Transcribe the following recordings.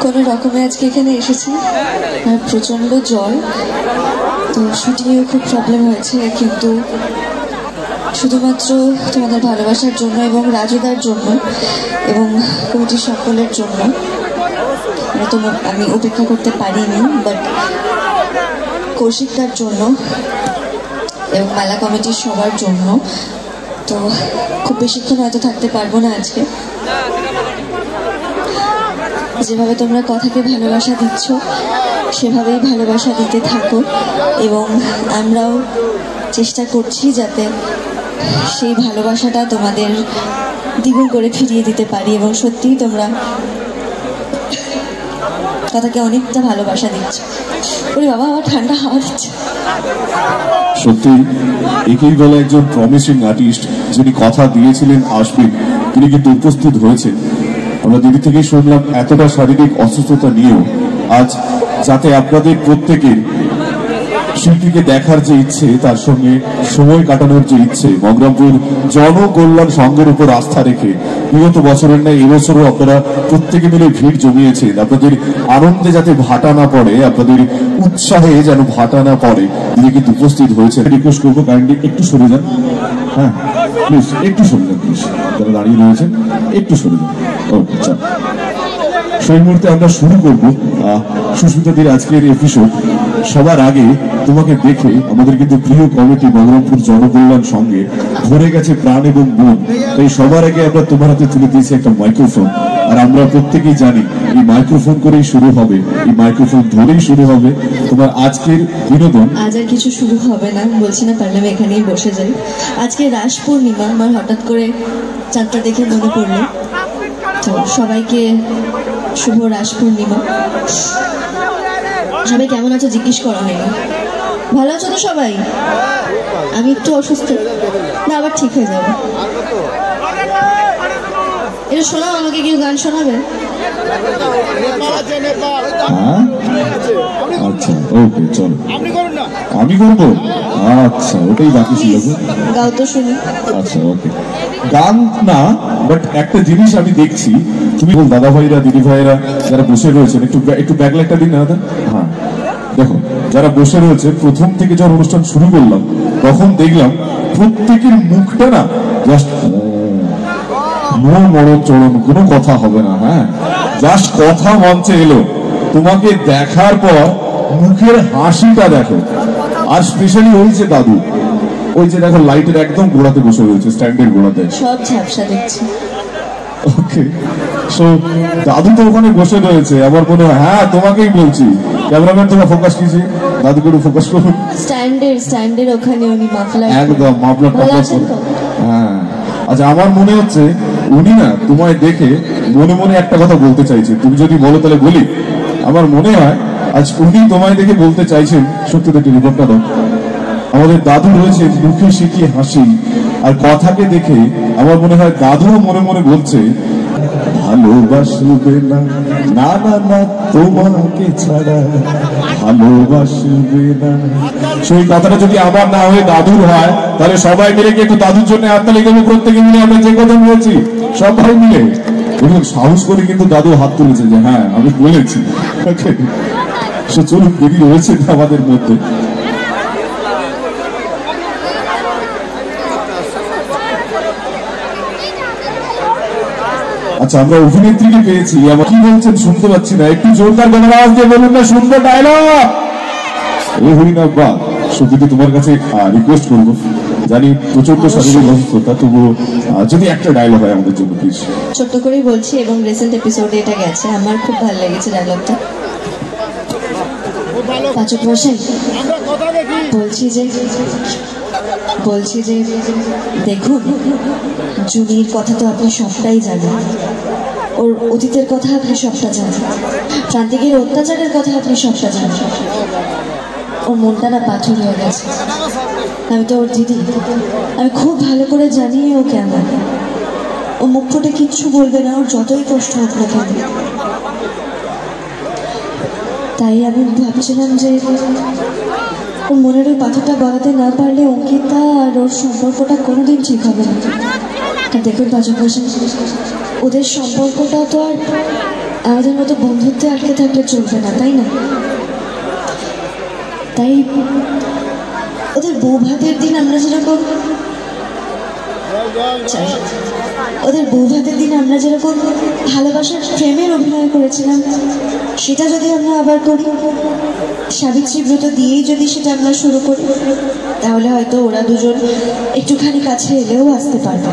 কোনো রকমে আজকে এখানে এসেছি, আর প্রচণ্ড জ্বর, তো শুটিংয়েও খুব প্রবলেম হয়েছে, কিন্তু শুধুমাত্র তোমাদের ভালোবাসার জন্য এবং রাজুদার জন্য এবং কমিটির সকলের জন্য তো আমি অপেক্ষা করতে পারিনি, বাট কৌশিকদার জন্য এবং মেলা কমিটির সবার জন্য। তো খুব বেশিক্ষণ হয়তো থাকতে পারবো না আজকে। যেভাবে তোমরা কথাকে ভালোবাসা দিচ্ছ সেভাবেই ভালোবাসা দিতে থাকো, এবং আমরাও চেষ্টা করছি যাতে সেই ভালোবাসাটা তোমাদের দ্বিগুণ করে ফিরিয়ে দিতে পারি। এবং সত্যিই তোমরা কথাকে অনেকটা ভালোবাসা দিচ্ছ। ওরে বাবা, আমার ঠান্ডা হাওয়া দিচ্ছে। সত্যি একেই বলে একজন প্রমিসিং আর্টিস্ট, যিনি কথা দিয়েছিলেন আসবেন, তিনি কিন্তু উপস্থিত হয়েছেন। আমরা দিদি থেকেই শুনলাম এতটা শারীরিক অসুস্থতা নিয়েও আজ যাতে আপনাদের প্রত্যেকের শিল্পীকে দেখার যে ইচ্ছে, তার সঙ্গে সময় কাটানোর যে ইচ্ছে, মগরামপুর জনকল্যাণ সংঘের উপর আস্থা রেখে বিগত বছরের ন্যায় এবছরও আপনারা প্রত্যেকে মিলে ভিড় জমিয়েছেন। আপনাদের আনন্দে যাতে ভাটা না পড়ে, আপনাদের উৎসাহে যেন ভাটা না পড়ে, তিনি কিন্তু উপস্থিত হয়েছেন। রিকোয়েস্ট করবো কাইন্ডলি একটু সরে যান, হ্যাঁ প্লিজ একটু সরে যান, প্লিজ যারা দাঁড়িয়ে রয়েছেন একটু সরে যান। ওকে, চল সেই মুহূর্তে আমরা শুরু করবো সুস্মিতাদির আজকের এপিসোড। সবার আগে তোমাকে দেখে আমাদের কিন্তু প্রিয় কমিটি মগরামপুর জনকল্যাণ সঙ্গে ভরে গেছে প্রাণ এবং মন। তাই সবার আগে আমরা তোমার হাতে তুলে দিয়েছি একটা মাইক্রোফোন, আর আমরা প্রত্যেকেই জানি এই মাইক্রোফোন করেই শুরু হবে, এই মাইক্রোফোন ধরেই শুরু হবে তোমার আজকের বিনোদন। আজ আর কিছু শুরু হবে না, বলছি না, পারলে আমি এখানেই বসে যাই। আজকে রাস পূর্ণিমা, আমার হঠাৎ করে চাঁদটা দেখে মনে পড়লো। তো সবাইকে শুভ রাস পূর্ণিমা। সবাই কেমন আছো জিজ্ঞেস করা হয়নি। ভালো আছো তো সবাই? আমি একটু অসুস্থ, না আবার ঠিক হয়ে যাবে। এটা শোনাও, আমাকে কেউ গান শোনাবে? আচ্ছা ওকে, চলো আমি করবো। আচ্ছা, ওটাই বাকি ছিল। গাও তো শুনি। আচ্ছা ওকে, গান না, বাট একটা জিনিস আমি দেখছি, তুমি দাদা ভাইরা দিদি ভাইরা যারা বসে রয়েছেন, একটু ব্যাকলাইটটা দিন না দাদা। হ্যাঁ দেখো, যারা বসে রয়েছে, প্রথম থেকে যখন অনুষ্ঠান শুরু করলাম তখন দেখলাম প্রত্যেকের মুখটা না জাস্ট মরণ চরণ, কোনো কথা হবে না। হ্যাঁ, জাস্ট কথা মঞ্চে এলো, তোমাকে দেখার পর মুখের হাসিটা দেখো। আর স্পেশালি ওই যে দাদু, ওই যে দেখো লাইটের একদম গোড়াতে বসে রয়েছে, স্ট্যান্ডের গোড়াতে, সব ঝাপসা দেখছি। ওকে, সো দাদু তো ওখানে বসে রয়েছে। আমার মনে হয়, হ্যাঁ তোমাকেই বলছি, ক্যামেরাম্যান তোমরা ফোকাস কিজিয়ে, দাদুকে একটু ফোকাস করুন। স্ট্যান্ডের ওখানে উনি মাফলার, একদম মাফলার ফোকাস করুন। হ্যাঁ, আচ্ছা আমার মনে হচ্ছে উনি না তোমায় দেখে মনে মনে একটা কথা বলতে চাইছে। তুমি যদি বলো তাহলে বলি। আমার মনে হয় আজ উনি তোমায় দেখে বলতে চাইছেন, সত্যি তো একটু রিপোর্টটা দাও। আমাদের দাদু রয়েছে মুখে শিখিয়ে হাসি, আর কথাকে দেখে আমার মনে হয় দাদুও মনে মনে বলছে ভালোবাসবে না, না না না তোমাকে ছাড়া ভালোবাসবে না। সেই কথাটা যদি আমার না হয়ে দাদুর হয়, তাহলে সবাই মিলে কি একটু দাদুর জন্য হাততালি দেবো? প্রত্যেকে মিলে আমরা যে কথা বলেছি সবাই মিলে সাহস করে কিন্তু দাদু হাত তুলেছে যে হ্যাঁ আমি বলেছি। সে চলুন, দেরি রয়েছে আমাদের মধ্যে। আচ্ছা, আমরা অভিনেত্রীকে পেয়েছি। আমার কি বলছেন শুনতে পাচ্ছি না, একটু জোরদার গলার আওয়াজ দিয়ে বলুন না, শুনবো ডায়লগ। এই হরিনা বা সত্যি তোমার কাছে রিকোয়েস্ট করবো, জানি প্রচন্ড শারীরিক অসুস্থতা, তবুও যদি একটা ডায়লগ হয় আমাদের জন্য প্লিজ। ছোট্ট করেই বলছি, এবং রিসেন্ট এপিসোডে এটা গেছে, আমার খুব ভালো লেগেছে ডায়লগটা। পাচক মশাই, বলছি যে দেখুন, জুনির কথা তো আপনি সবটাই জানেন, ওর অতীতের কথা আপনি সবটা জানেন, প্রান্তিকের অত্যাচারের কথা আপনি সবটা জানেন। ওর মনটা না পাথর হয়ে গেছে। আমি তো ওর দিদি, আমি খুব ভালো করে জানি ও কেমন। ও মুখ ফুটে কিচ্ছু বলবে না, ওর যতই কষ্ট হোক না কেন। তাই আমি ভাবছিলাম যে ওর মনের ওই পাথরটা গলাতে না পারলে অঙ্কিতা আর ওর সম্পর্কটা কোনোদিন ঠিক হবে না। আর দেখুন পাশাপাশি ওদের সম্পর্কটা তো আর আমাদের মতো বন্ধুত্বে আটকে থাকলে চলবে না, তাই না? তাই ওদের বৌভাতের দিন আমরা যেরকম ভালোবাসার প্রেমের অভিনয় করেছিলাম, সেটা যদি আমরা আবার করি, সাবিত্রী ব্রত দিয়েই যদি সেটা আমরা শুরু করি, তাহলে হয়তো ওরা দুজন একটুখানি কাছে এলেও আসতে পারবে।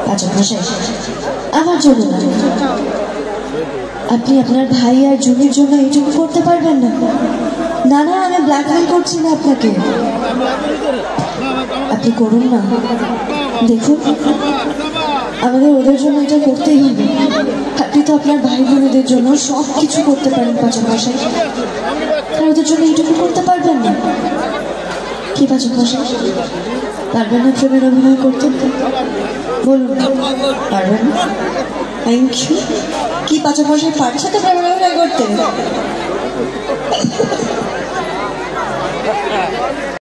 পাচক মশাই, আমার জন্য না, আপনি আপনার ভাই আর জুনির জন্য এইটুকু করতে পারবেন না? না না, আমি ব্ল্যাকমেল করছি না আপনাকে, আপনি করুন না। দেখুন, আমাদের ওদের জন্য এটা করতেই হবে। আপনি তো আপনার ভাই বোনেদের জন্য সব কিছু করতে পারেন পাচক মশাই, আর ওদের জন্য এইটুকু করতে পারবেন না? কি পাচক মশাই, পারবেন না প্রেমের অভিনয় করতে? বলুন, পারবেন না? Thank you. কি পাচক মশাই, পারছে তো প্রেমের অভিনয় করতে?